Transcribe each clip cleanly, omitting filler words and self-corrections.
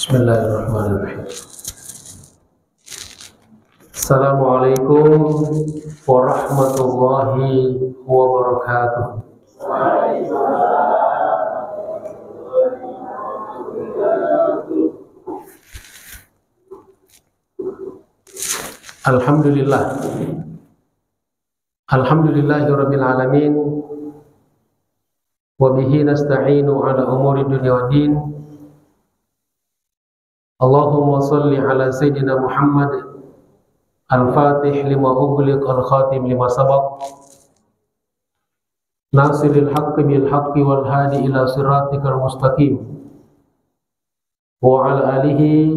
Bismillahirrahmanirrahim. Assalamualaikum warahmatullahi wabarakatuh. Alhamdulillah. Alhamdulillahirabbil alamin. Wa bihi nasta'inu ala umuri dunya waddin. Allahumma salli ala sayyidina Muhammad al-fatih lima ughliq al-khatim lima sabaq nasiril haqqi bil haqqi wal hadi ila siratikal mustaqim wa ala alihi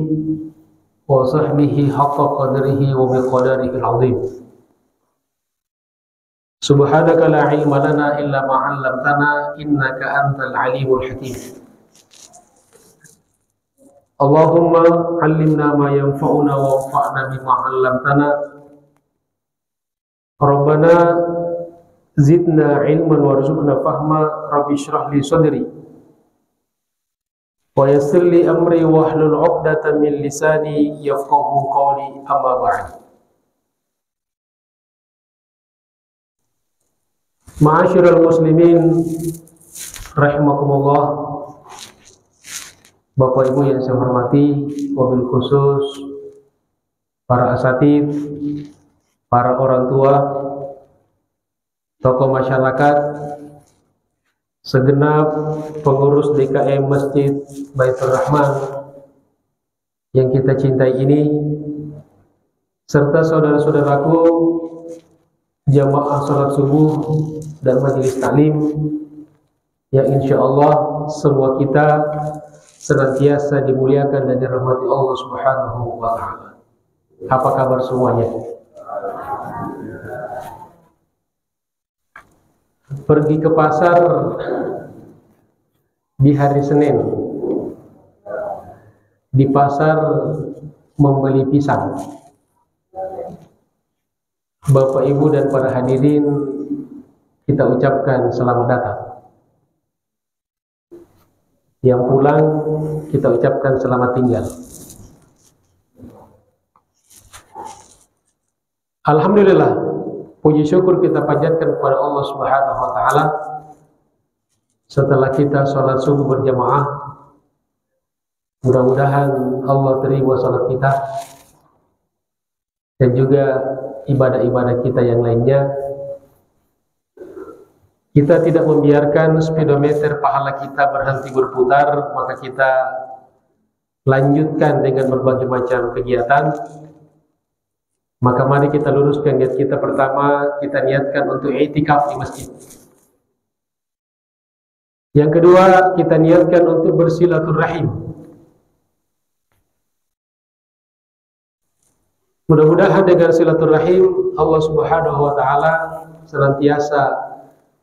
wa sahbihi haqqa qadrihi wa biqadarihi al-azim. Subhanaka la ilma lana illa ma 'allamtana innaka antal alimul hakim. Allahumma 'allimna ma yanfa'una wa anfa'na bima 'allamtana. Rabbana zidna ilman warzuqna fahma. Rabbi shrah li sadri wa yassir li amri wahlul 'uqdatam min lisani yafqahu qawli. Amma ba'd. Ma'asyiral muslimin rahimakumullah. Bapak Ibu yang saya hormati, wabil khusus para asatidz, para orang tua, tokoh masyarakat, segenap pengurus DKM Masjid Baitur Rahman yang kita cintai ini, serta saudara-saudaraku jamaah salat subuh dan majelis taklim yang insya Allah semua kita senantiasa dimuliakan dan dirahmati Allah Subhanahu wa ta'ala. Apa kabar semuanya? Pergi ke pasar di hari Senin. Di pasar membeli pisang. Bapak Ibu dan para hadirin, kita ucapkan selamat datang. Yang pulang kita ucapkan selamat tinggal. Alhamdulillah, puji syukur kita panjatkan kepada Allah Subhanahu wa ta'ala. Setelah kita sholat subuh berjamaah, mudah-mudahan Allah terima sholat kita dan juga ibadah-ibadah kita yang lainnya. Kita tidak membiarkan speedometer pahala kita berhenti berputar, maka kita lanjutkan dengan berbagai macam kegiatan. Maka mari kita luruskan niat kita. Pertama, kita niatkan untuk i'tikaf di masjid. Yang kedua, kita niatkan untuk bersilaturahim. Mudah-mudahan dengan silaturahim Allah Subhanahu wa ta'ala senantiasa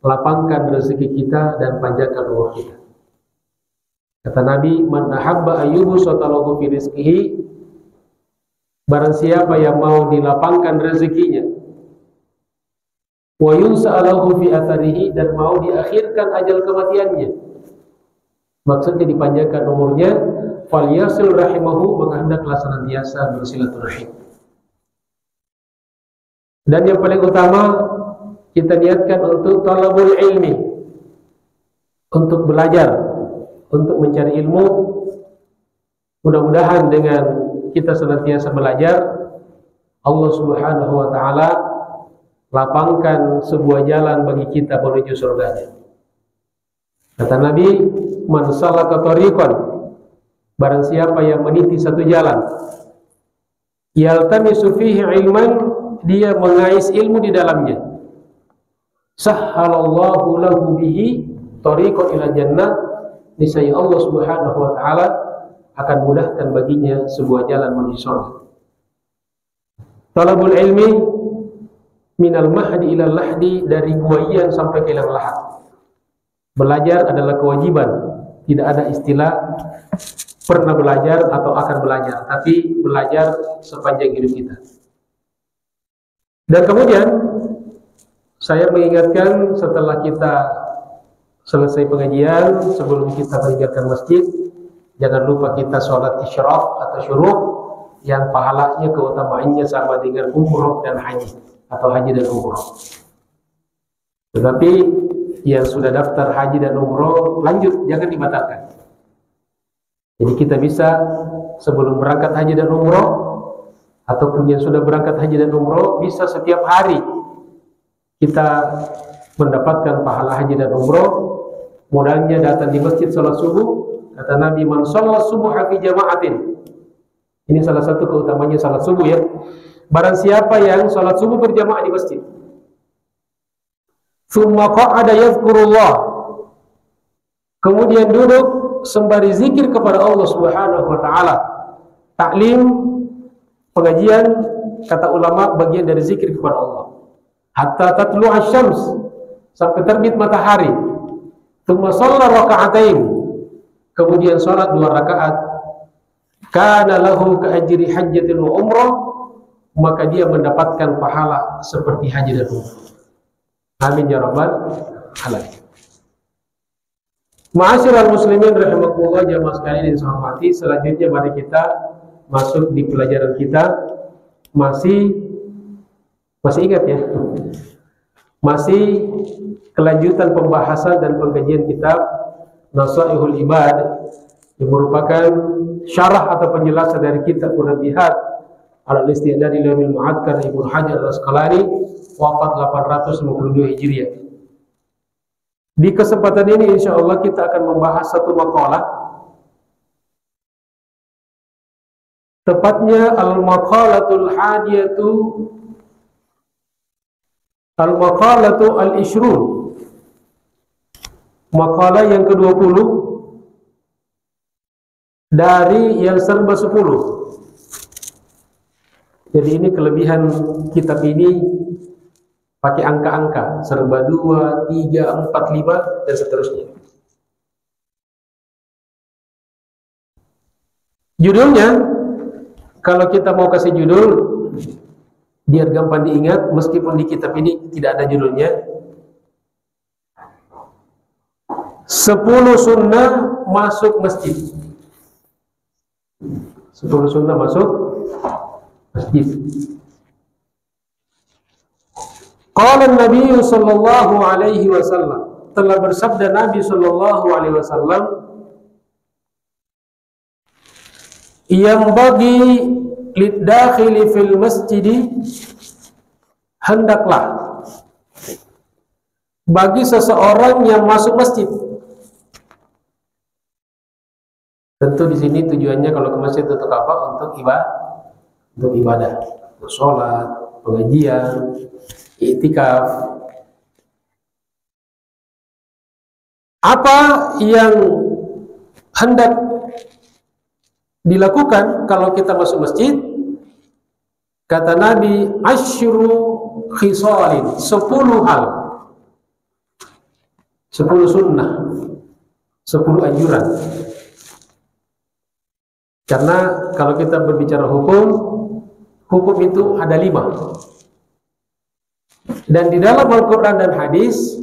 lapangkan rezeki kita dan panjangkan umur kita. Kata Nabi, man ahabba ayyubu sotalahu fi rizqihi, barang siapa yang mau dilapangkan rezekinya, wa yunsa'alahu fi atharihi, dan mau diakhirkan ajal kematiannya, maksudnya dipanjangkan umurnya, falyasil rahimahu, maka hendaklah senantiasa bersilaturahim. Dan yang paling utama, kita niatkan untuk talabul ilmi, untuk belajar, untuk mencari ilmu. Mudah-mudahan dengan kita senantiasa belajar, Allah Subhanahu wa ta'ala lapangkan sebuah jalan bagi kita menuju surganya. Kata Nabi, man salaka tariqan, barang siapa yang meniti satu jalan, yaltamisu fihi ilman, dia mengais ilmu di dalamnya, sahhalallahu lahu bihi tariqan ila jannah, niscaya Allah Subhanahu wa ta'ala akan mudahkan baginya sebuah jalan menuju surga. Talabul ilmi minal mahdi ilal lahdi, dari buayan sampai ke liang lahat. Belajar adalah kewajiban. Tidak ada istilah pernah belajar atau akan belajar, tapi belajar sepanjang hidup kita. Dan kemudian saya mengingatkan, setelah kita selesai pengajian, sebelum kita meninggalkan masjid, Jangan lupa kita sholat isyraq atau syuruk yang pahalanya keutamaannya sama dengan umroh dan haji atau haji dan umroh. Tetapi yang sudah daftar haji dan umroh lanjut, jangan dibatalkan. Jadi kita bisa sebelum berangkat haji dan umroh, ataupun yang sudah berangkat haji dan umroh, bisa setiap hari kita mendapatkan pahala haji dan umroh. Modalnya datang di masjid salat subuh. Kata Nabi, man sholat subuh fi jama'atin. Ini salah satu keutamanya salat subuh ya. Barang siapa yang salat subuh berjamaah di masjid, thumma qa'ada yadhkurullah, kemudian duduk sembari zikir kepada Allah Subhanahu wa taala. Taklim, pengajian, kata ulama bagian dari zikir kepada Allah. Hatta tatlu'a syams, sampai terbit matahari. Thumma shalla raka'atain, kemudian salat 2 rakaat. Kana lahu ka ajri hajjatin wa umrah, maka dia mendapatkan pahala seperti haji dan umrah. Amin ya rabbal alamin. Ma'asyiral muslimin rahimakumullah, jamaah sekalian yang saya hormati, selanjutnya mari kita masuk di pelajaran kita. Masih ingat ya? Masih kelanjutan pembahasan dan pengkajian kitab Nasaihul Ibad, yang merupakan syarah atau penjelasan dari kitab Munabihat al-Istidad Ilmil Mu'adkar Ibnu Hajar al-Asqalani, wafat 852 Hijriah. Di kesempatan ini insyaallah kita akan membahas satu maqalah, tepatnya al-maqalatul hadiyatu al-maqalatu al-ishrun, makalah yang ke-20 dari yang serba 10. Jadi ini kelebihan kitab ini, pakai angka-angka serba 2, 3, 4, 5 dan seterusnya. Judulnya, kalau kita mau kasih judul biar gampang diingat, meskipun di kitab ini tidak ada judulnya, 10 sunnah masuk masjid. 10 sunnah masuk masjid. Qala Nabi sallallahu alaihi wasallam, telah bersabda Nabi sallallahu alaihi wasallam, yang bagi lidakhili fil masjidi, hendaklah bagi seseorang yang masuk masjid. Tentu di sini tujuannya kalau ke masjid untuk apa? Untuk ibadah, untuk sholat, pengajian, i'tikaf. Apa yang hendak dilakukan kalau kita masuk masjid? Kata Nabi, asyru khisalin, 10 hal, 10 sunnah, 10 anjuran. Karena kalau kita berbicara hukum itu ada 5. Dan di dalam Al-Quran dan hadis,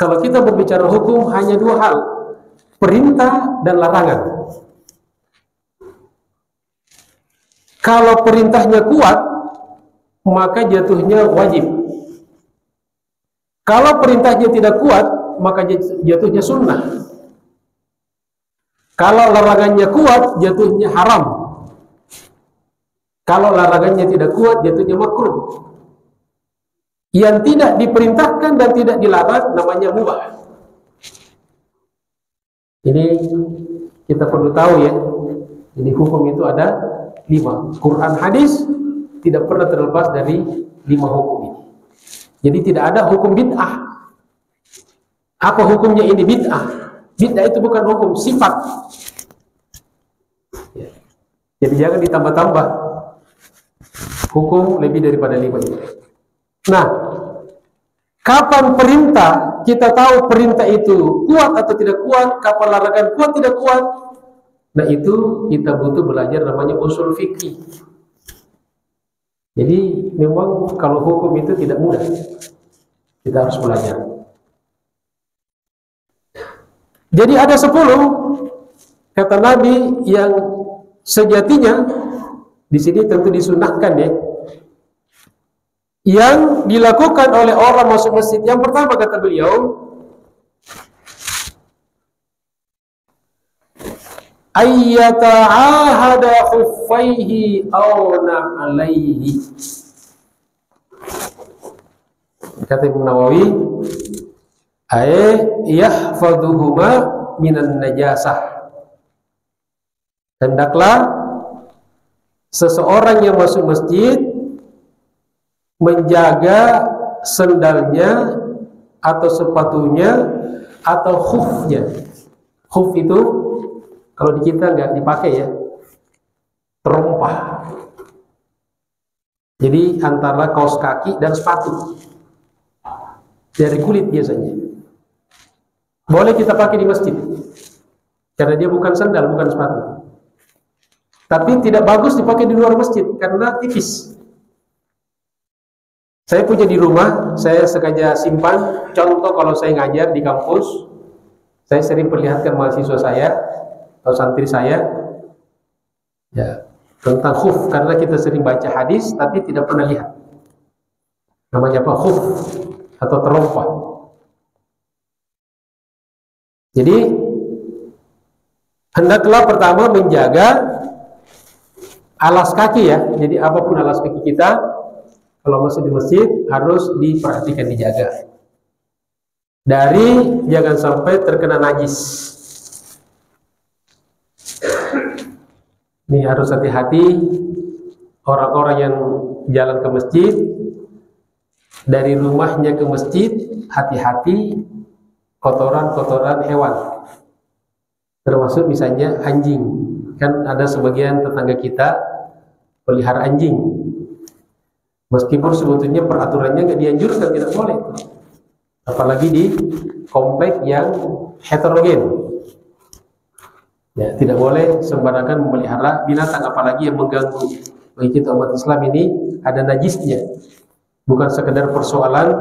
kalau kita berbicara hukum hanya 2 hal, perintah dan larangan. Kalau perintahnya kuat, maka jatuhnya wajib. Kalau perintahnya tidak kuat, maka jatuhnya sunnah. Kalau larangannya kuat, jatuhnya haram. Kalau larangannya tidak kuat, jatuhnya makruh. Yang tidak diperintahkan dan tidak dilarang namanya mubah. Ini kita perlu tahu ya. Jadi hukum itu ada 5. Quran hadis tidak pernah terlepas dari 5 hukum ini. Jadi tidak ada hukum bid'ah. Apa hukumnya ini bid'ah? Bid'ah itu bukan hukum, sifat. Jadi jangan ditambah-tambah hukum lebih daripada 5 itu. Nah, kapan perintah, kita tahu perintah itu kuat atau tidak kuat, kapan larangan kuat tidak kuat. Nah itu kita butuh belajar namanya usul fikih. Jadi memang kalau hukum itu tidak mudah, kita harus belajar. Jadi ada 10. Kata Nabi, yang sejatinya di sini tentu disunahkan ya, yang dilakukan oleh orang masuk masjid. Yang pertama kata beliau, ayyata'ahada khuffaihi aw na'alaihi. Kata Imam Nawawi, yahfaduhuma minan najasah. Hendaklah seseorang yang masuk masjid menjaga sendalnya atau sepatunya atau khufnya. Khuf itu kalau di kita nggak dipakai ya, terompah. Jadi antara kaos kaki dan sepatu, dari kulit biasanya. Boleh kita pakai di masjid karena dia bukan sandal, bukan sepatu. Tapi tidak bagus dipakai di luar masjid karena tipis. Saya punya di rumah, saya sengaja simpan. Contoh kalau saya ngajar di kampus, saya sering perlihatkan mahasiswa saya atau santri saya ya, tentang khuf, karena kita sering baca hadis tapi tidak pernah lihat namanya apa, khuf atau terompah. Jadi hendaklah pertama menjaga alas kaki ya. Jadi apapun alas kaki kita kalau masuk di masjid harus diperhatikan, dijaga dari jangan sampai terkena najis. Ini harus hati-hati orang-orang yang jalan ke masjid, dari rumahnya ke masjid, hati-hati kotoran-kotoran hewan, termasuk misalnya anjing. Kan ada sebagian tetangga kita pelihara anjing, meskipun sebetulnya peraturannya nggak dianjurkan, tidak boleh, apalagi di komplek yang heterogen ya, tidak boleh sembarangan memelihara binatang, apalagi yang mengganggu. Bagi kita umat Islam ini ada najisnya, bukan sekedar persoalan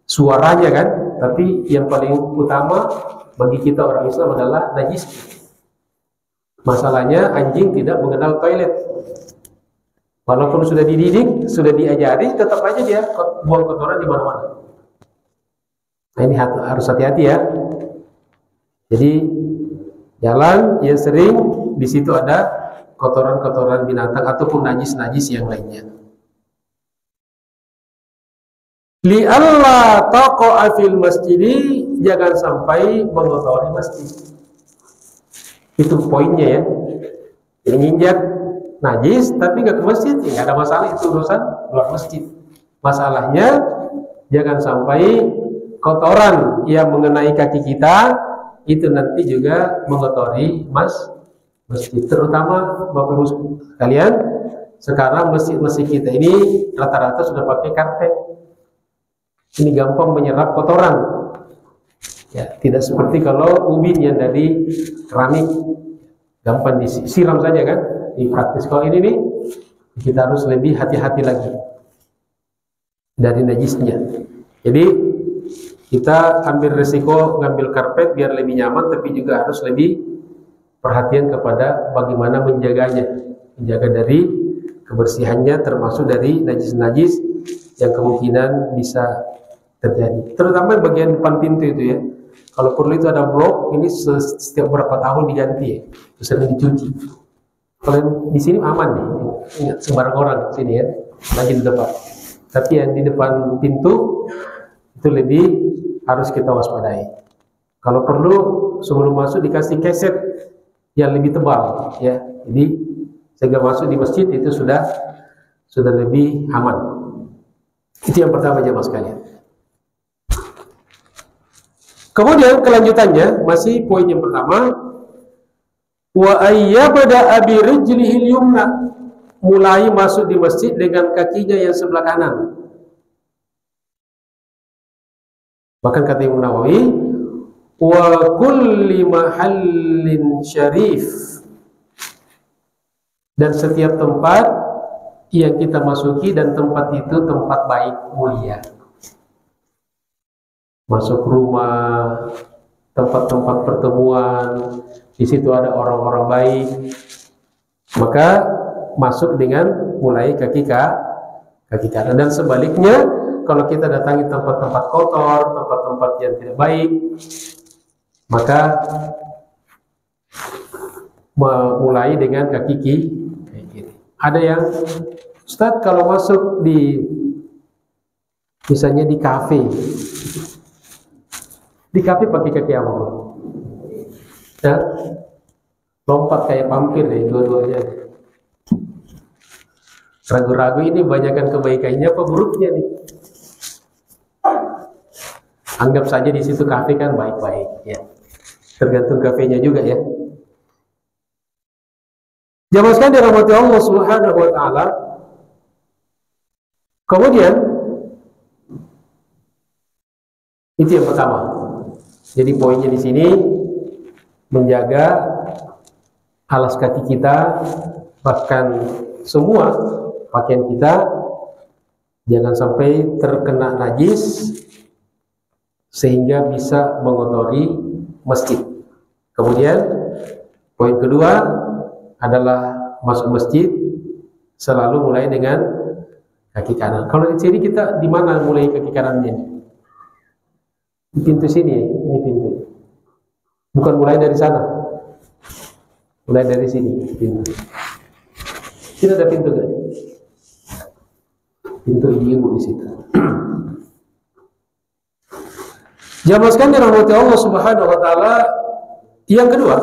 suaranya kan, tapi yang paling utama bagi kita orang Islam adalah najisnya. Masalahnya anjing tidak mengenal toilet. Walaupun sudah dididik, sudah diajari, tetap aja dia buang kotoran di mana-mana. Nah, ini harus hati-hati ya. Jadi jalan yang sering di situ ada kotoran-kotoran binatang ataupun najis-najis yang lainnya. Li'alla taqa'a fil masjidi, jangan sampai mengotori masjid. Itu poinnya ya. Yang nginjak najis tapi nggak ke masjid, ya nggak ada masalah, itu urusan luar masjid. Masalahnya jangan sampai kotoran yang mengenai kaki kita itu nanti juga mengotori masjid. Terutama Bapak Ibu sekalian, sekarang masjid-masjid kita ini rata-rata sudah pakai karpet. Ini gampang menyerap kotoran. Ya, tidak seperti kalau ubin yang dari keramik, gampang disiram saja kan, dipraktis. Kalau ini nih, kita harus lebih hati-hati lagi dari najisnya. Jadi kita ambil resiko ngambil karpet biar lebih nyaman, tapi juga harus lebih perhatian kepada bagaimana menjaganya, menjaga dari kebersihannya, termasuk dari najis-najis yang kemungkinan bisa terjadi. Terutama bagian depan pintu itu ya. Kalau perlu itu ada blok, ini setiap berapa tahun diganti ya, sering dicuci. Kalau di sini aman nih, ingat sembarang orang sini ya, lagi di depan. Tapi yang di depan pintu itu lebih harus kita waspadai. Kalau perlu sebelum masuk dikasih keset yang lebih tebal ya, jadi sehingga masuk di masjid itu sudah lebih aman. Itu yang pertama jemaah sekalian. Kemudian kelanjutannya masih poin yang pertama, wa ayyabda bi rijlihil yumna, mulai masuk di masjid dengan kakinya yang sebelah kanan. Bahkan kata Imam Nawawi, wa kulli mahallin syarif, dan setiap tempat yang kita masuki dan tempat itu tempat baik mulia. Masuk rumah, tempat-tempat pertemuan, di situ ada orang-orang baik, maka masuk dengan mulai kaki kanan. Dan sebaliknya, kalau kita datangi tempat-tempat kotor, tempat-tempat yang tidak baik, maka mulai dengan kaki kiri. Ada yang, Ustadz, kalau masuk di misalnya di kafe pakai kaki apa? Ya, lompat kayak vampir deh dua-duanya. Ragu-ragu ini banyakkan kebaikannya apa buruknya nih? Anggap saja di situ kafe kan baik-baik ya. Tergantung kafenya juga ya. Jamaah sekalian dirahmati Allah Subhanahu wa taala. Kemudian itu yang pertama. Jadi poinnya di sini menjaga alas kaki kita, bahkan semua pakaian kita jangan sampai terkena najis sehingga bisa mengotori masjid. Kemudian poin kedua adalah masuk masjid selalu mulai dengan kaki kanan. Kalau di sini kita di mana mulai kaki kanannya? Di pintu sini, ini pintu. Bukan mulai dari sana. Mulai dari sini pintu. Sini ada pintu kan? Pintu ibu di situ. Jamaah sekalian dirahmati Allah Subhanahu wa taala. Yang kedua,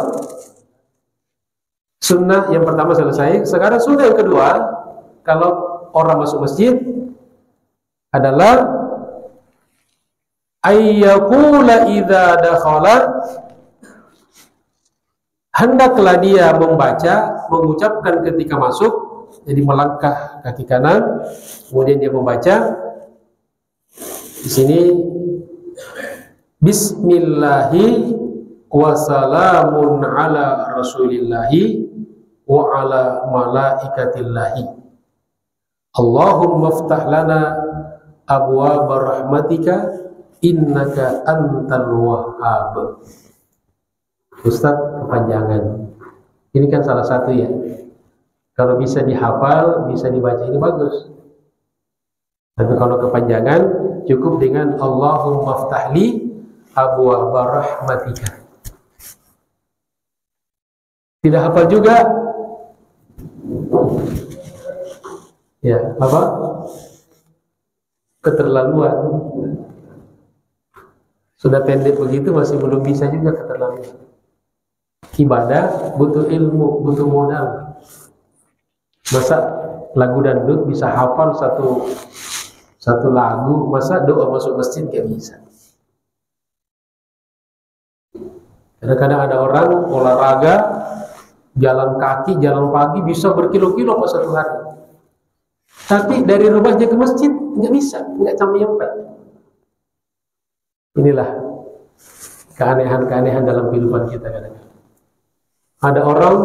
sunnah yang pertama selesai. Sekarang sunnah yang kedua, kalau orang masuk masjid adalah ayyaqula idza dakhala, hendaklah dia mengucapkan ketika masuk, jadi melangkah kaki kanan, kemudian dia membaca di sini bismillahi wa salamun ala rasulillahi wa ala malaikatillahi Allahumma ftah lana abwaaba rahmatika innaka antal wahhab. Ustaz, kepanjangan ini kan salah satu ya, kalau bisa dihafal, bisa dibaca ini bagus. Tapi kalau kepanjangan cukup dengan Allahumma ftahli abwaaba rahmatika. Tidak hafal juga ya, apa? Keterlaluan. Sudah pendek begitu masih belum bisa juga keterlaluan. Ibadah butuh ilmu, butuh modal. Masa lagu dangdut bisa hafal satu lagu, masa doa masuk masjid gak bisa? Kadang-kadang ada orang olahraga, jalan kaki, jalan pagi bisa berkilo-kilo pas satu hari. Tapi dari rumahnya ke masjid nggak bisa, nggak sampai-sampai. Inilah keanehan-keanehan dalam kehidupan kita kadang-kadang. Ada orang,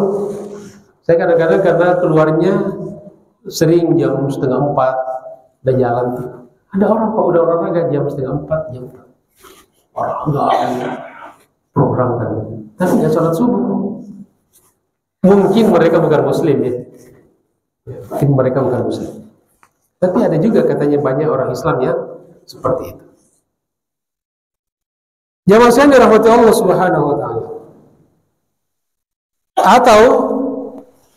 saya kadang-kadang karena keluarnya sering jam 3:30 dan jalan. Ada orang pak udah olahraga jam 3:30, jam 4. Orang nggak program kan, tapi nggak sholat subuh. Mungkin mereka bukan muslim ya. Mungkin mereka bukan muslim. Tapi ada juga katanya banyak orang Islam yang seperti itu. Jamaah sekalian dirahmati Allah Subhanahu wa taala. Atau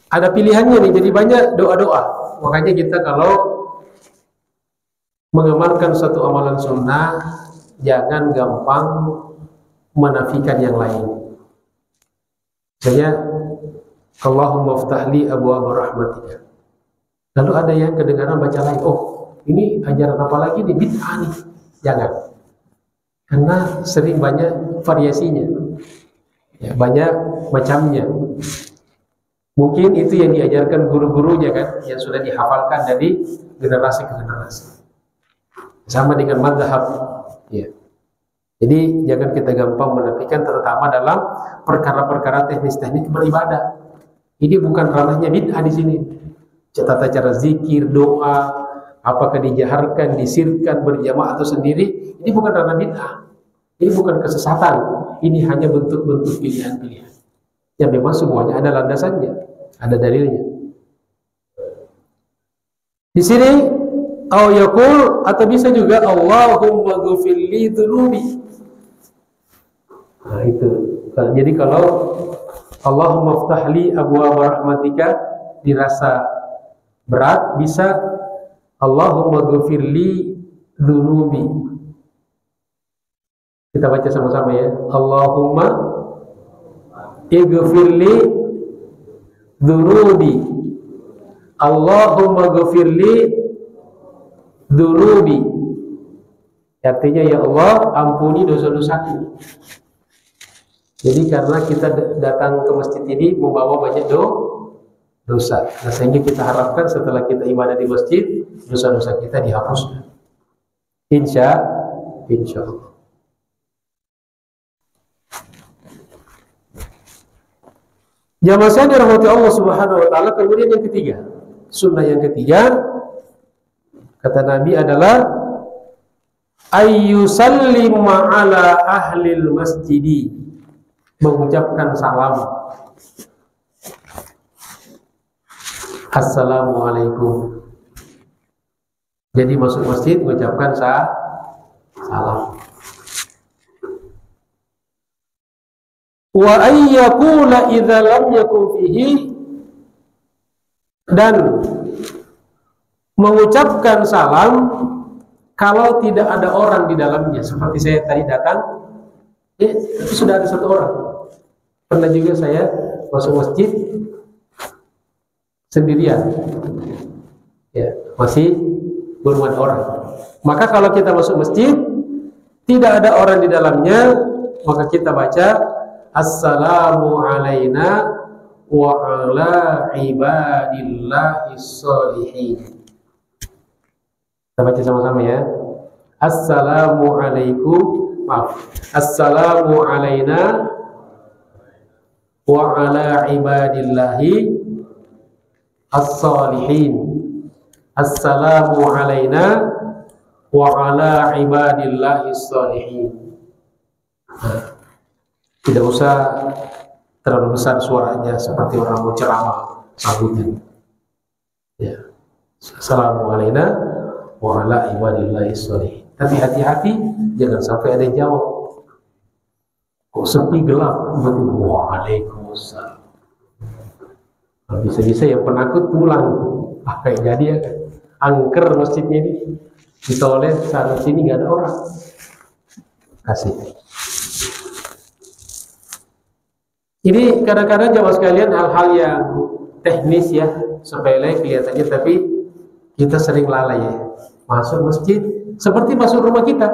ada pilihannya nih, jadi banyak doa-doa. Makanya kita kalau mengamalkan satu amalan sunnah, jangan gampang menafikan yang lain. Misalnya Allahumma ftahli abwaaba rahmatika. Lalu ada yang kedengaran baca lain, oh ini ajaran apa lagi nih, bid'ah nih. Jangan, karena sering banyak variasinya ya, banyak macamnya. Mungkin itu yang diajarkan guru-gurunya kan, yang sudah dihafalkan dari generasi ke generasi, sama dengan mazhab ya. Jadi jangan kita gampang menafikan, terutama dalam perkara-perkara teknis-teknik beribadah. Ini bukan ranahnya bid'ah di sini. Tata cara zikir, doa, apakah dijaharkan, disirkan, berjamaah atau sendiri, ini bukan ranah bid'ah. Ini bukan kesesatan. Ini hanya bentuk-bentuk pilihan-pilihan. Ya memang semuanya ada landasannya, ada dalilnya. Di sini au yaqul, atau bisa juga Allahumma ghfirli dzunubi. Nah itu. Jadi kalau Allahumma ftahli abwaaba rahmatika dirasa berat, bisa Allahumma ghfirli dzunubi. Kita baca sama-sama ya. Allahumma ighfirli dzunubi. Allahumma ghfirli dzunubi. Artinya ya Allah, ampuni dosa-dosaku. Jadi karena kita datang ke masjid ini membawa banyak dosa. Nah, sehingga kita harapkan setelah kita ibadah di masjid, dosa-dosa kita dihapuskan. Insya Allah. Jamaah saya dirahmati Allah Subhanahu wa taala. Kemudian yang ketiga, sunnah yang ketiga kata Nabi adalah ayyusallima ala ahlil masjidi, mengucapkan salam. Assalamualaikum. Jadi masuk masjid mengucapkan salam. Wa ayyaqula idza lam yakun fihi, dan mengucapkan salam kalau tidak ada orang di dalamnya. Seperti saya tadi datang, sudah ada satu orang. Pernah juga saya masuk masjid sendirian, ya masih belum ada orang. Maka kalau kita masuk masjid tidak ada orang di dalamnya, maka kita baca assalamu alaina wa ala ibadillahis sholihin. Kita baca sama-sama ya. Assalamu alaina wa ala ibadillahi as-sholihin. Assalamu alaina wa ala ibadillahi as-sholihin. Tidak usah terlalu besar suaranya seperti orang mau ceramah sambutnya. Ya. Assalamu alaina wa ala ibadillahi as-sholihin. Tapi hati-hati jangan sampai ada yang jawab. Kok sepi gelap? Waalaikumsalam. Bisa-bisa yang penakut pulang. Kayak jadi ya kan. Angker masjidnya ini. Di toilet sana sini nggak ada orang. Kasih. Ini kadang-kadang jamaah sekalian hal-hal yang teknis ya, sepele kelihatannya, tapi kita sering lalai ya. Masuk masjid seperti masuk rumah kita.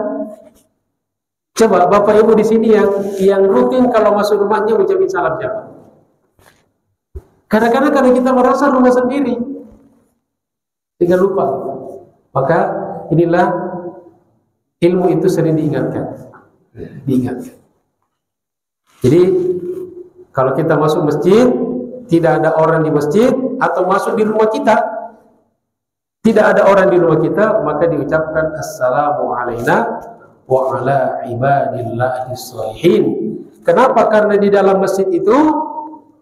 Coba Bapak Ibu di sini yang rutin kalau masuk rumahnya ucapin salam siapa? Kadang-kadang karena kita merasa rumah sendiri, tinggal lupa. Maka inilah ilmu itu sering diingatkan. Jadi kalau kita masuk masjid, tidak ada orang di masjid, atau masuk di rumah kita, tidak ada orang di rumah kita, maka diucapkan assalamu alaina wa ala ibadillahis sholihin. Kenapa? Karena di dalam masjid itu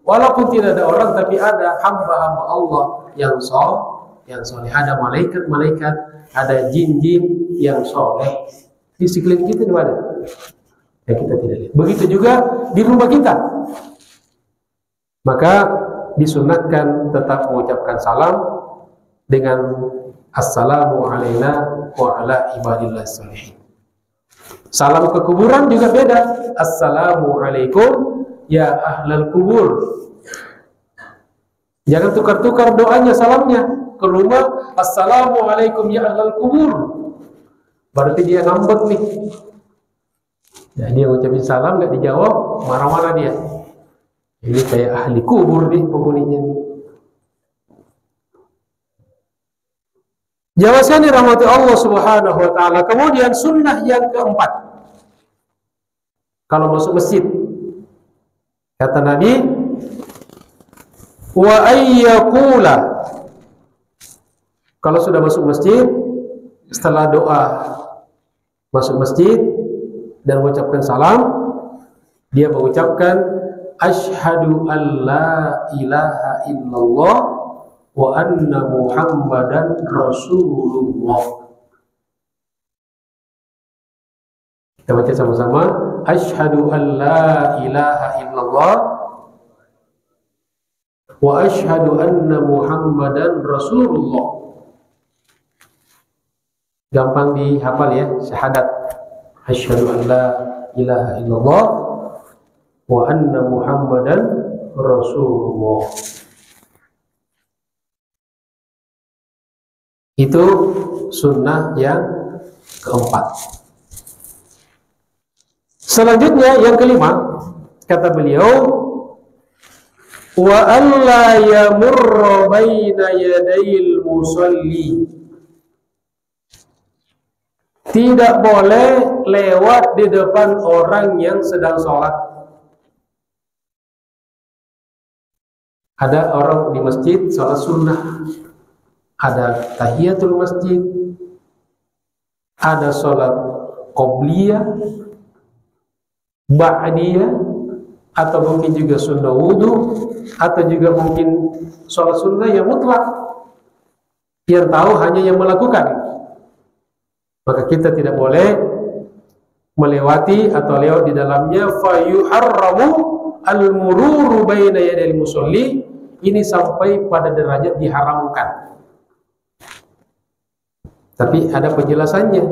walaupun tidak ada orang, tapi ada hamba-hamba Allah yang soleh, ada malaikat-malaikat, ada jin-jin yang soleh. Di sekeliling kita ada yang kita tidak lihat. Begitu juga di rumah kita. Maka disunatkan tetap mengucapkan salam dengan assalamu alaina wa ala ibadillahis sholihin. Salam ke kuburan juga beda. Assalamu alaikum ya ahlal kubur. Jangan tukar-tukar doanya, salamnya. Ke rumah assalamu alaikum ya ahlal kubur, berarti dia ngambek nih. Ya, dia ngucapin salam nggak dijawab, marah-marah dia. Ini kayak ahli kubur nih penghuninya nih. Jawaban dirahmati Allah Subhanahu wa taala. Kemudian sunnah yang keempat, kalau masuk masjid, kata Nabi, wa ayyaqula, kalau sudah masuk masjid, setelah doa masuk masjid dan mengucapkan salam, dia mengucapkan asyhadu an la ilaha illallah wa anna Muhammadan Rasulullah. Kita baca sama-sama. Asyhadu an la ilaha illallah wa asyhadu anna Muhammadan Rasulullah. Gampang dihafal ya, syahadat. Asyhadu an la ilaha illallah wa anna Muhammadan Rasulullah. Itu sunnah yang keempat. Selanjutnya yang kelima, kata beliau, wa alla yamurra baina yadayil musalli. Tidak boleh lewat di depan orang yang sedang sholat. Ada orang di masjid sholat sunnah, ada tahiyatul masjid, ada sholat qobliyah, ba'diyah, atau mungkin juga sunnah wudu, atau juga mungkin sholat sunnah yang mutlak, yang tahu hanya yang melakukan. Maka kita tidak boleh melewati atau lewat di dalamnya. Fayuharramu al-mururu baina yadil musolli. Ini sampai pada derajat diharamkan. Tapi ada penjelasannya.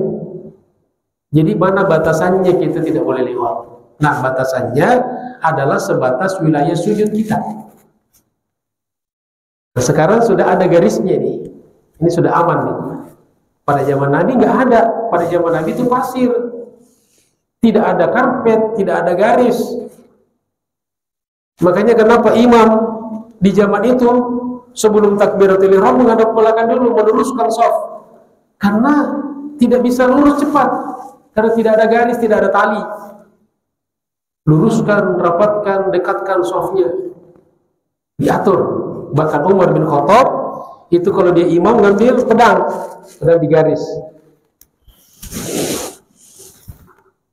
Jadi mana batasannya kita tidak boleh lewat? Nah, batasannya adalah sebatas wilayah sujud kita. Nah, sekarang sudah ada garisnya nih. Ini sudah aman nih. Pada zaman Nabi nggak ada. Pada zaman Nabi itu pasir, tidak ada karpet, tidak ada garis. Makanya kenapa imam di zaman itu sebelum takbiratul ihram menghadap belakang dulu, meluruskan shaf, karena tidak bisa lurus cepat, karena tidak ada garis, tidak ada tali. Luruskan, rapatkan, dekatkan shafnya, diatur. Bahkan Umar bin Khattab itu kalau dia imam ngambil pedang digaris.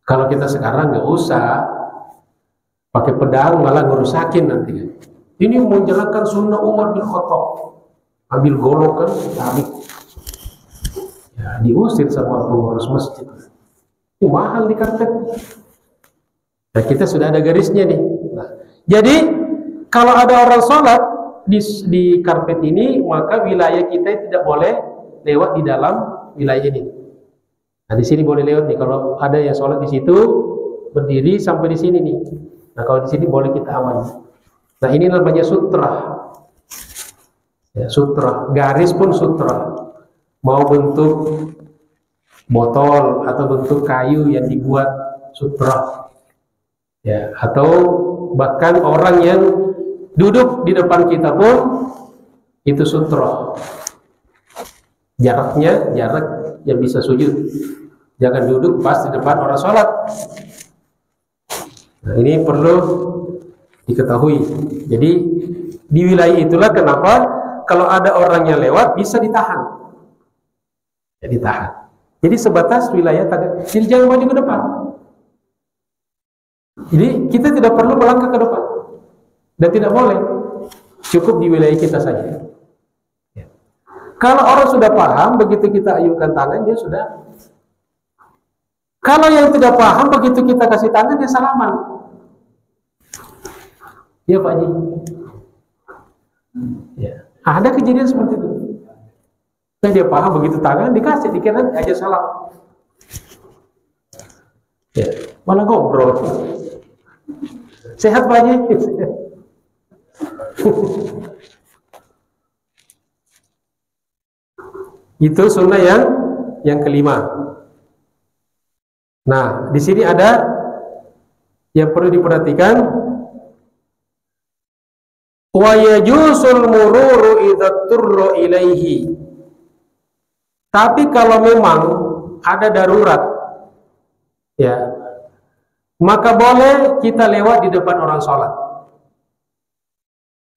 Kalau kita sekarang nggak usah pakai pedang, malah ngerusakin nanti. Ini menjalankan sunnah Umar bin Khattab, ambil golok kan, tarik, ya, diusir sama pengurus masjid. Itu mahal di karpet. Nah, kita sudah ada garisnya nih. Nah, jadi kalau ada orang sholat di karpet ini, maka wilayah kita tidak boleh lewat di dalam wilayah ini. Nah, di sini boleh lewat nih. Kalau ada yang sholat di situ, berdiri sampai di sini nih. Nah, kalau di sini boleh kita aman. Nah, ini namanya sutra. Ya, sutra. Garis pun sutra. Mau bentuk botol atau bentuk kayu yang dibuat sutra. Ya, atau bahkan orang yang duduk di depan kita pun itu sutra. Jaraknya jarak yang bisa sujud. Jangan duduk pas di depan orang sholat. Nah, ini perlu diketahui. Jadi di wilayah itulah kenapa kalau ada orang yang lewat bisa ditahan. Ya, ditahan. Jadi sebatas wilayah tadi. Jadi jangan maju ke depan. Jadi kita tidak perlu melangkah ke depan. Dan tidak boleh, cukup di wilayah kita saja. Ya. Kalau orang sudah paham, begitu kita ayunkan tangan, dia sudah. Kalau yang tidak paham, begitu kita kasih tangan, dia salaman. Ya Pak Haji. Ya. Ada kejadian seperti itu. Dan dia paham, begitu tangan, dikasih, dikira aja salam. Ya. Malah ngobrol. Sehat Pak Haji? Itu sunnah yang kelima. Nah, di sini ada yang perlu diperhatikan. Wa yajusul mururu idza turra ilaihi. Tapi kalau memang ada darurat, ya, maka boleh kita lewat di depan orang sholat.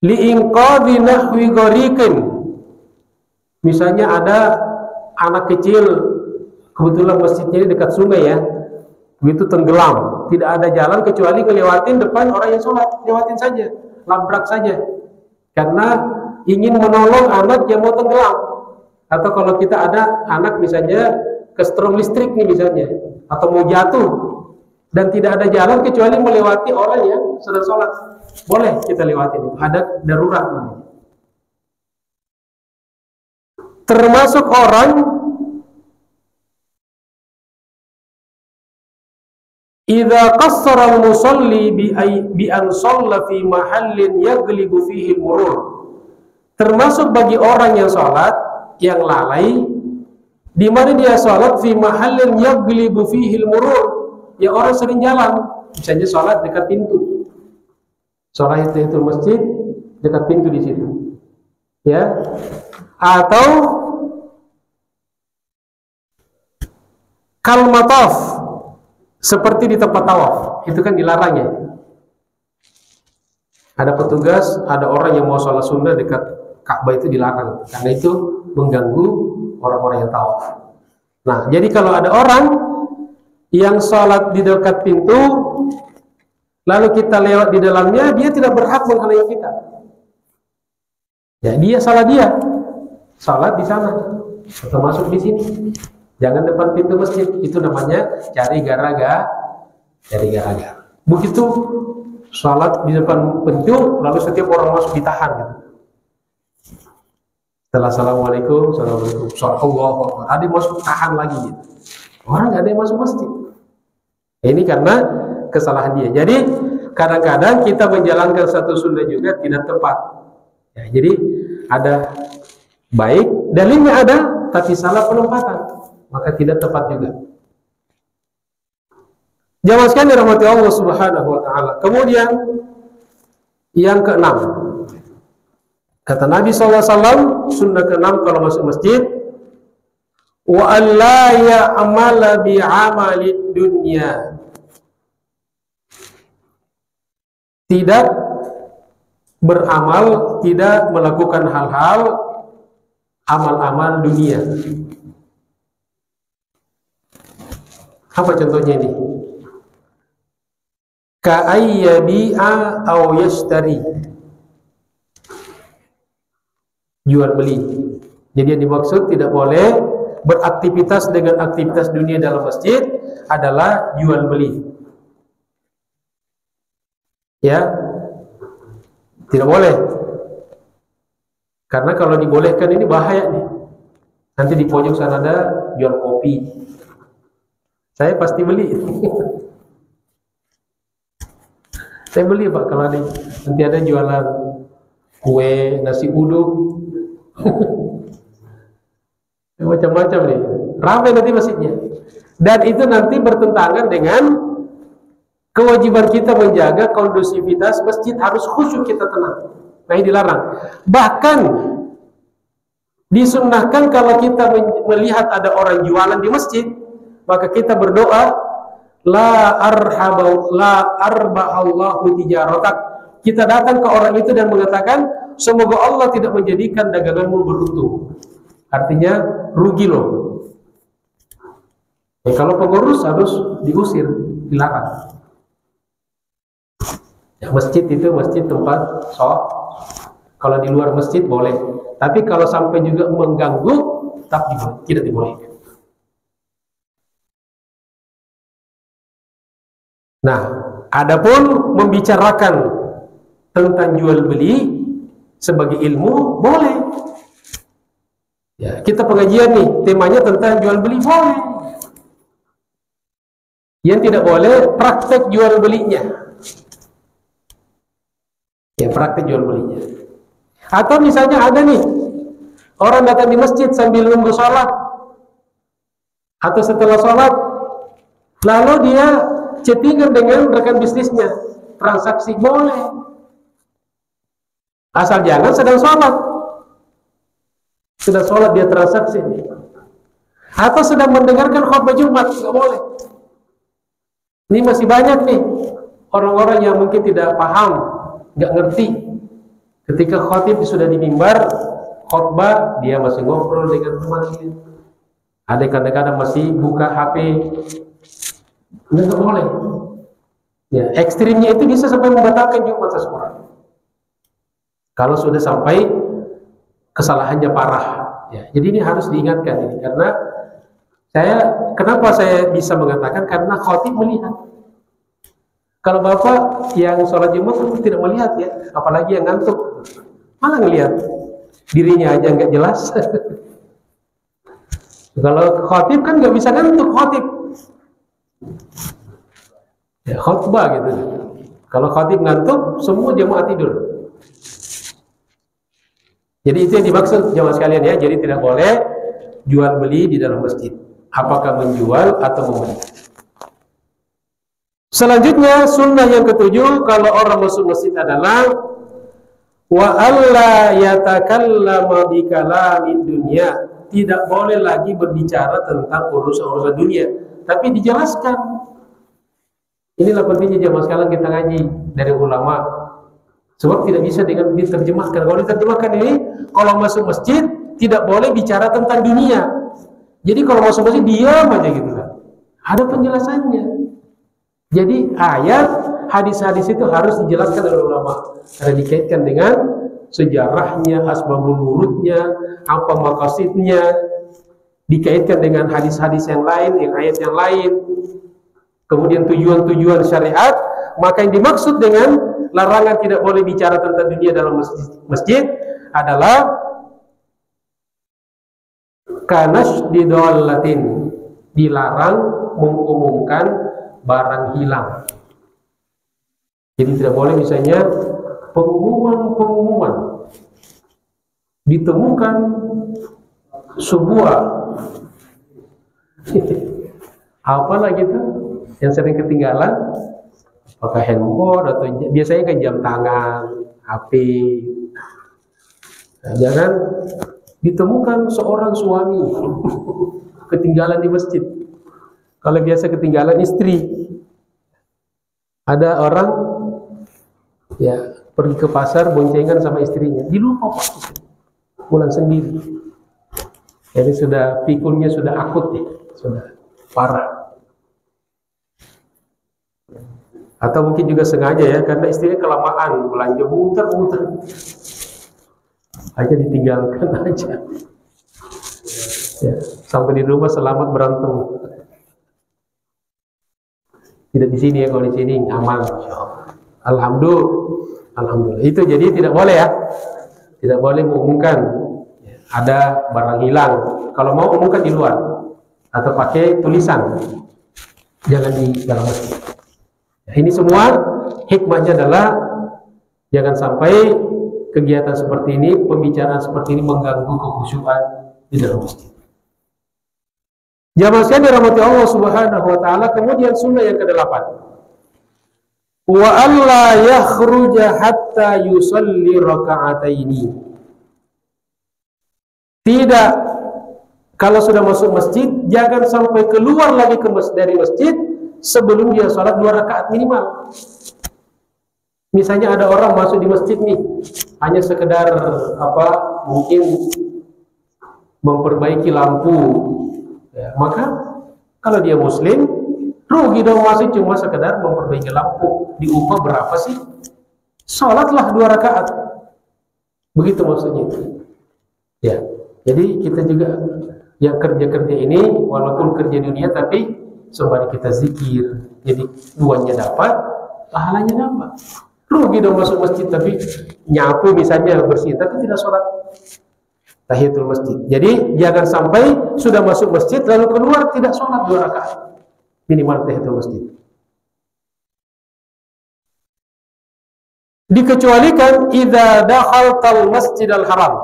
Li'inqadhi nahwi ghariqin. Misalnya ada anak kecil, kebetulan masjidnya ini dekat sungai ya, begitu tenggelam, tidak ada jalan kecuali ngelewatin depan orang yang sholat, lewatin saja, labrak saja, karena ingin menolong anak yang mau tenggelam. Atau kalau kita ada anak misalnya kesetrum listrik nih misalnya, atau mau jatuh dan tidak ada jalan kecuali melewati orang yang sedang sholat, boleh kita lewatin itu, ada darurat namanya. Termasuk orang idza qassara al-musalli bi an shalla fi mahallin yaghlibu fihi al-murur. Termasuk bagi orang yang sholat yang lalai di mana dia sholat fi mahallin yaghlibu fihi al-murur, ya orang sering jalan, misalnya sholat dekat pintu, sholat itu masjid dekat pintu di situ, ya, atau kal mataf, seperti di tempat tawaf, itu kan dilarang ya. Ada petugas, ada orang yang mau sholat sunnah dekat Ka'bah itu dilarang, karena itu mengganggu orang-orang yang tawaf. Nah, jadi kalau ada orang yang sholat di dekat pintu, lalu kita lewat di dalamnya, dia tidak berhak menghalangi kita. Ya, dia salah dia, sholat di sana, atau masuk di sini. Jangan depan pintu masjid, itu namanya cari gara-gara. Begitu sholat di depan pintu, lalu setiap orang masuk ditahan gitu. Setelah assalamualaikum, assalamualaikum, ada masuk tahan lagi gitu. Orang nggak ada yang masuk masjid. Ini karena kesalahan dia. Jadi kadang-kadang kita menjalankan satu sunnah juga tidak tepat. Ya, jadi ada baik, dalilnya ada, tapi salah penempatan, maka tidak tepat juga. Jamaah sekalian dirahmati Allah Subhanahu wa taala. Kemudian yang keenam, kata Nabi SAW, sunnah keenam kalau masuk masjid, wa alla ya'mala bi'amalid dunya. Tidak beramal, tidak melakukan hal-hal amal-amal dunia. Apa contohnya ini? Ka'ayyabi'a aw yashtari, jual beli. Jadi yang dimaksud tidak boleh beraktivitas dengan aktivitas dunia dalam masjid adalah jual beli. Ya, tidak boleh. Karena kalau dibolehkan ini bahaya nih. Nanti di pojok sana ada jual kopi, saya pasti beli. Saya beli Pak kalau ada, nanti ada jualan kue, nasi uduk, macam-macam nih, ramai nanti masjidnya. Dan itu nanti bertentangan dengan kewajiban kita menjaga kondusivitas masjid, harus khusyuk, kita tenang. Nah, ini dilarang. Bahkan disunnahkan kalau kita melihat ada orang jualan di masjid, maka kita berdoa, la arba'allahu tijaratak. Kita datang ke orang itu dan mengatakan, semoga Allah tidak menjadikan daganganmu beruntung. Artinya rugi loh. Ya, kalau pengurus harus diusir, dilarang. Ya, masjid itu masjid tempat sholat. Kalau di luar masjid boleh, tapi kalau sampai juga mengganggu, tidak dibolehkan. Nah, adapun membicarakan tentang jual beli sebagai ilmu boleh. Ya, kita pengajian nih, temanya tentang jual beli boleh. Yang tidak boleh praktek jual belinya. Ya, praktek jual belinya. Atau misalnya ada nih orang datang di masjid sambil nunggu sholat, atau setelah sholat, lalu dia chattingan dengan rekan bisnisnya, transaksi boleh, asal jangan sedang sholat. Sedang sholat dia transaksi nih. Atau sedang mendengarkan khutbah Jumat, nggak boleh. Ini masih banyak nih orang-orang yang mungkin tidak paham, nggak ngerti. Ketika khotib sudah di mimbar khutbah, dia masih ngobrol dengan temannya. Ada kadang-kadang masih buka HP. Nggak boleh. Ya, ekstrimnya itu bisa sampai membatalkan Jumat seseorang. Kalau sudah sampai kesalahannya parah. Ya, jadi ini harus diingatkan ini, karena kenapa saya bisa mengatakan, karena khatib melihat. Kalau bapak yang sholat Jumat itu tidak melihat ya, apalagi yang ngantuk, malah ngelihat dirinya aja nggak jelas. Kalau khatib kan nggak bisa ngantuk khatib. Ya, khutbah gitu. Kalau khatib ngantuk, semua jemaah tidur. Jadi itu yang dimaksud jemaah sekalian ya. Jadi tidak boleh jual beli di dalam masjid. Apakah menjual atau membeli. Selanjutnya sunnah yang ketujuh kalau orang masuk masjid adalah wa alla yatakallama bi kalamin dunya. Tidak boleh lagi berbicara tentang urusan-urusan dunia, tapi dijelaskan. Inilah pentingnya jemaah sekalian kita ngaji dari ulama. Sebab tidak bisa dengan diterjemahkan. Kalau diterjemahkan ini, kalau masuk masjid tidak boleh bicara tentang dunia. Jadi kalau masuk masjid diam aja gitu kan. Ada penjelasannya. Jadi ayat, hadis-hadis itu harus dijelaskan oleh ulama. Karena dikaitkan dengan sejarahnya, asbabul wurudnya, apa maqasidnya, dikaitkan dengan hadis-hadis yang lain, yang ayat yang lain. Kemudian tujuan-tujuan syariat. Maka yang dimaksud dengan larangan tidak boleh bicara tentang dunia dalam masjid adalah kanasdidallatin, dilarang mengumumkan barang hilang. Jadi tidak boleh misalnya pengumuman ditemukan sebuah apa lagi itu yang sering ketinggalan, apakah handphone atau biasanya kan jam tangan, HP. Nah, jangan ditemukan seorang suami ketinggalan di masjid. Kalau biasa ketinggalan istri. Ada orang ya pergi ke pasar boncengan sama istrinya, dilupa Pak, pulang sendiri. Jadi sudah pikulnya sudah akut ya, sudah parah. Atau mungkin juga sengaja ya, karena istrinya kelamaan belanja, muter-muter aja, ditinggalkan aja ya, sampai di rumah selamat berantem. Tidak di sini ya, kalau di sini aman. Alhamdulillah. Itu jadi tidak boleh ya, tidak boleh mengumumkan ada barang hilang. Kalau mau umumkan di luar atau pakai tulisan, jangan di dalam masjid. Ini semua hikmahnya adalah jangan sampai kegiatan seperti ini, pembicaraan seperti ini mengganggu kekhusyuan di dalam masjid. Jamaah sekalian dirahmati Allah Subhanahu wa taala. Kemudian sunnah yang ke-8. Wa alla yakhruja hatta yusalli raka'ataini. Tidak, kalau sudah masuk masjid jangan sampai keluar lagi dari masjid sebelum dia sholat 2 rakaat minimal. Misalnya ada orang masuk di masjid nih, hanya sekedar mungkin memperbaiki lampu, ya, maka kalau dia muslim, rugi dong masuk cuma sekedar memperbaiki lampu. Diupah berapa sih? Sholatlah 2 rakaat. Begitu maksudnya. Ya, jadi kita juga yang kerja-kerja ini, walaupun kerja dunia tapi sembari kita zikir, jadi duanya dapat, pahalanya dapat. Rugi dong masuk masjid tapi nyapu misalnya, bersih tapi tidak sholat tahiyatul masjid. Jadi jangan sampai sudah masuk masjid lalu keluar tidak sholat 2 rakaat minimal tahiyatul masjid. Dikecualikan idza dakhaltal masjidal haram,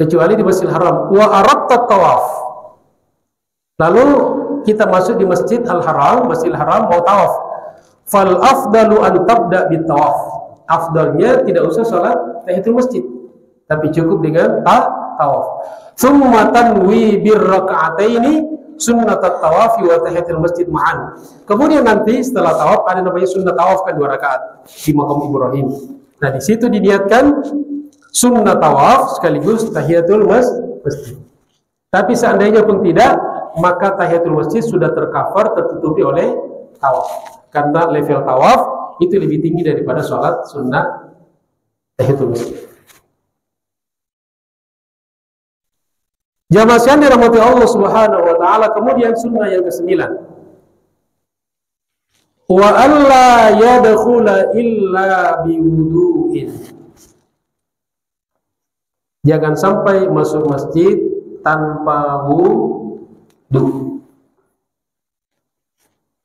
kecuali di Masjidil Haram, wa aradta tawaf. Lalu kita masuk di Masjid Al-Haram, Masjidil Haram mau tawaf. Fal afdalu an tabda bit tawaf. Afdalnya tidak usah salat tahiyatul masjid, tapi cukup dengan tawaf. Tsumma tanwi bir raka'ataini sunnat at-tawaf wa tahiyatul masjid ma'an. Kemudian nanti setelah tawaf ada namanya sunnah tawaf kan 2 rakaat di makam Ibrahim. Nah, di situ diniatkan sunnah tawaf sekaligus tahiyatul masjid. Tapi seandainya pun tidak, maka tahiyatul masjid sudah tercover, tertutupi oleh tawaf. Karena level tawaf itu lebih tinggi daripada sholat sunnah tahiyatul masjid. Jamaah sekalian dirahmati Allah Subhanahu wa taala, kemudian sunnah yang ke-9. Wa alla yadkhula illa biwudu'in. Jangan sampai masuk masjid tanpa wudu.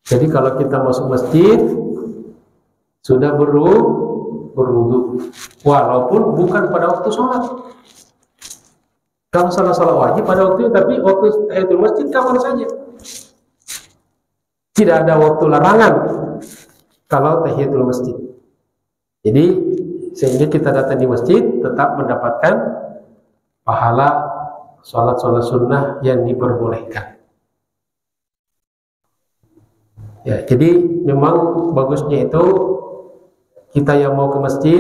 Jadi kalau kita masuk masjid sudah berwudu, walaupun bukan pada waktu sholat. Kalau salah wajib pada waktu itu, tapi waktu tahiyatul masjid kapan saja. Tidak ada waktu larangan kalau tahiyatul masjid. Jadi sehingga kita datang di masjid tetap mendapatkan pahala sholat sunnah yang diperbolehkan. Ya, jadi memang bagusnya itu kita yang mau ke masjid,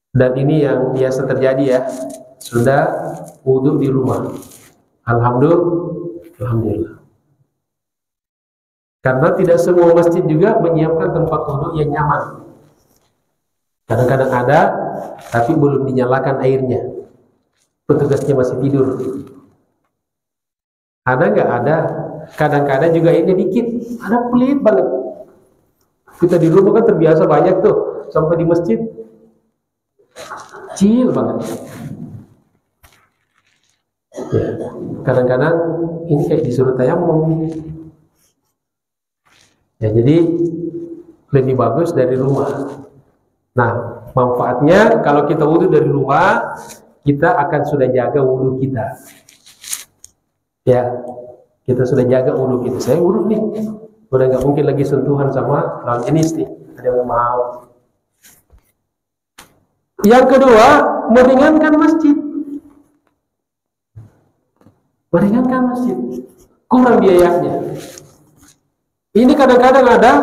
dan ini yang biasa terjadi ya, sudah wudhu di rumah. Alhamdulillah. Karena tidak semua masjid juga menyiapkan tempat wudhu yang nyaman. Kadang-kadang ada, tapi belum dinyalakan airnya. Petugasnya masih tidur. Ada nggak? Ada. Kadang-kadang juga airnya dikit. Ada pelit banget. Kita di rumah kan terbiasa banyak tuh. Sampai di masjid kecil banget. Ya, kadang-kadang ini kayak disuruh tayamum. Ya, jadi lebih bagus dari rumah. Nah, manfaatnya kalau kita wudhu dari rumah, kita akan sudah jaga wudhu kita. Ya, kita sudah jaga wudhu kita. Saya wudhu nih, udah nggak mungkin lagi sentuhan sama lawan jenis nih. Ada yang mau. Yang kedua, meringankan masjid. Meringankan masjid, kurang biayanya. Ini kadang-kadang ada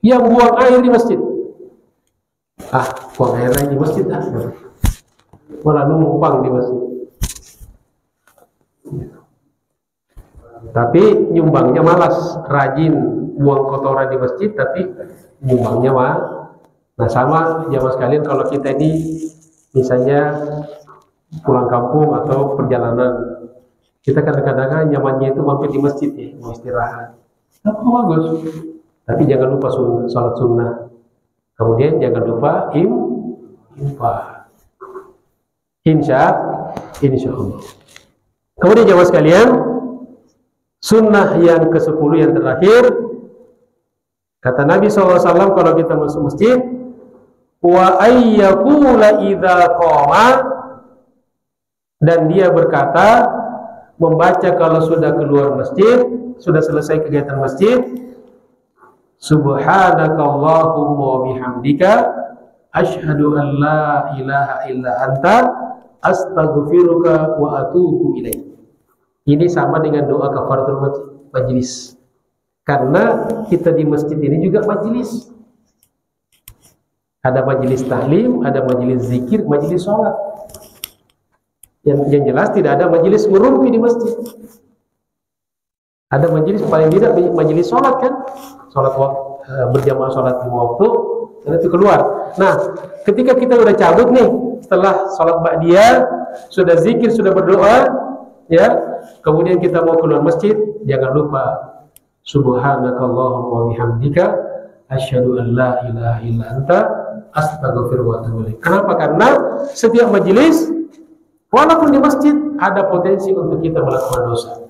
yang buang air di masjid. Buang air di masjid malah numpang di masjid. Tapi nyumbangnya malas, rajin buang kotoran di masjid, tapi nyumbangnya mah. Nah, sama jamaah sekalian, kalau kita ini misalnya pulang kampung atau perjalanan, kita kadang-kadang nyamannya itu mampir di masjid ya, mau istirahat. Bagus. Tapi jangan lupa sholat sunnah. Kemudian jangan lupa infak. Insya Allah. Kemudian jamaah sekalian, sunnah yang ke-10 yang terakhir, kata Nabi SAW kalau kita masuk masjid, wa ayyakula idza qama, dan dia berkata, membaca kalau sudah keluar masjid, sudah selesai kegiatan masjid, subhanakallahumma wa bihamdika asyhadu an la ilaha illa anta astaghfiruka wa atubu ilaik. Ini sama dengan doa kafaratul majlis. Karena kita di masjid ini juga majlis. Ada majlis tahlim, ada majlis zikir, majlis sholat. Yang jelas tidak ada majelis ngerumpi di masjid. Ada majelis, paling tidak majelis sholat kan, sholat berjamaah sholat lima waktu, dan itu keluar. Nah, ketika kita udah cabut nih, setelah sholat ba'diyah, sudah zikir, sudah berdoa, ya, kemudian kita mau keluar masjid, jangan lupa subhanakallahumma wa bihamdika asyhadu an la ilaha illa anta astaghfiruka wa atubu ilaik. Kenapa? Karena setiap majelis, walaupun di masjid, ada potensi untuk kita melakukan dosa.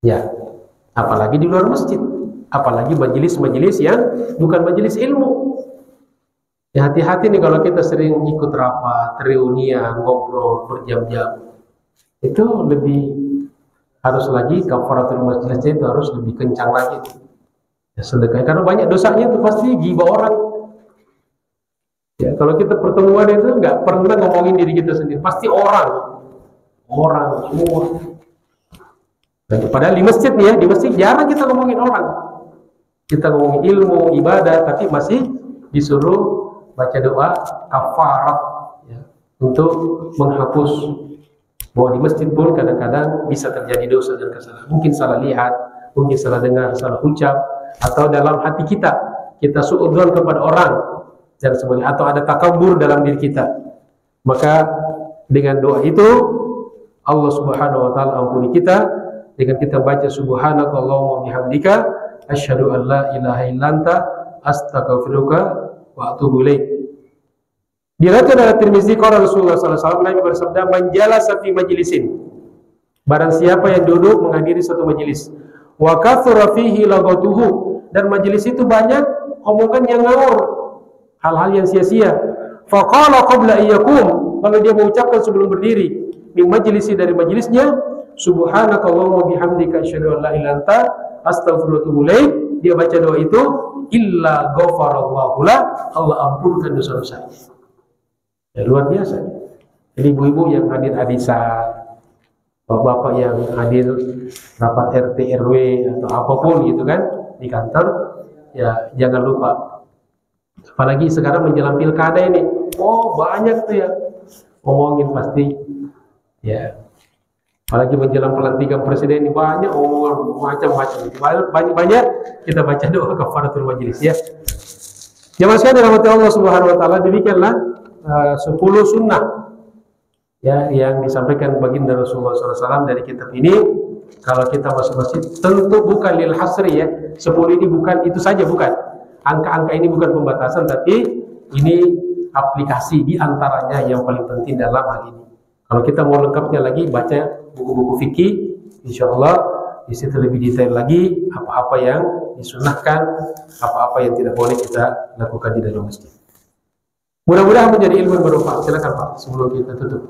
Ya, apalagi di luar masjid, apalagi majelis-majelis yang bukan majelis ilmu. Ya, hati-hati nih kalau kita sering ikut rapat, reunian, ngobrol berjam-jam. Itu lebih harus lagi kafaratul majlisnya itu harus lebih kencang lagi. Ya, sedekah, karena banyak dosanya itu pasti ghibah orang. Ya, kalau kita pertemuan itu nggak pernah ngomongin diri kita sendiri, pasti orang semua. Dan padahal di masjid nih ya, di masjid jarang kita ngomongin orang. Kita ngomongin ilmu, ibadah, tapi masih disuruh baca doa kafarat ya, untuk menghapus. Bahwa di masjid pun kadang-kadang bisa terjadi dosa dan kesalahan. Mungkin salah lihat, mungkin salah dengar, salah ucap, atau dalam hati kita suudzon kepada orang dan sebagainya, atau ada takabur dalam diri kita, maka dengan doa itu Allah Subhanahu wa taala ampuni kita dengan kita baca subhanakallahumma bihamdika asyhadu an la ilaha illa anta astaghfiruka wa atubu ilaik. Diriwayatkan oleh Tirmizi qala Rasulullah sallallahu alaihi wasallam, Nabi bersabda, "Man jalasa fi majlisin," barang siapa yang duduk menghadiri satu majelis, "wa kathura fihi laghatuhu," dan majelis itu banyak omongan yang ngawur, hal-hal yang sia-sia. Faqala qabla iyyakum, kalau dia mengucapkan sebelum berdiri, min majlisi, dari majelisnya, subhanakallahumma bihamdika asyhadu an la ilaha illa anta astaghfiruka wa atubu ilaik, dia baca doa itu, illa ghafarallahu la, Allah ampunkan dosa-dosanya. Ya, luar biasa. Jadi ibu-ibu yang hadir hadisan, bapak-bapak yang hadir rapat RT RW atau apapun gitu kan di kantor, ya jangan lupa. Apalagi sekarang menjelang pilkada ini, oh banyak tuh ya ngomongin pasti, ya. Apalagi menjelang pelantikan presiden ini banyak omongan macam-macam. Banyak kita baca doa kafaratul majelis ya. Jamaah sekalian dirahmati Allah Subhanahu wa taala, demikianlah 10 sunnah ya yang disampaikan baginda Rasulullah SAW dari kitab ini. Kalau kita masuk masjid, tentu bukan lil hasri ya. 10 ini bukan itu saja, bukan. Angka-angka ini bukan pembatasan, tapi ini aplikasi di antaranya yang paling penting dalam hal ini. Kalau kita mau lengkapnya lagi, baca buku-buku fikih, insya Allah di situ lebih detail lagi apa-apa yang disunahkan, apa-apa yang tidak boleh kita lakukan di dalam masjid. Mudah-mudahan menjadi ilmu yang bermanfaat. Silakan Pak, sebelum kita tutup.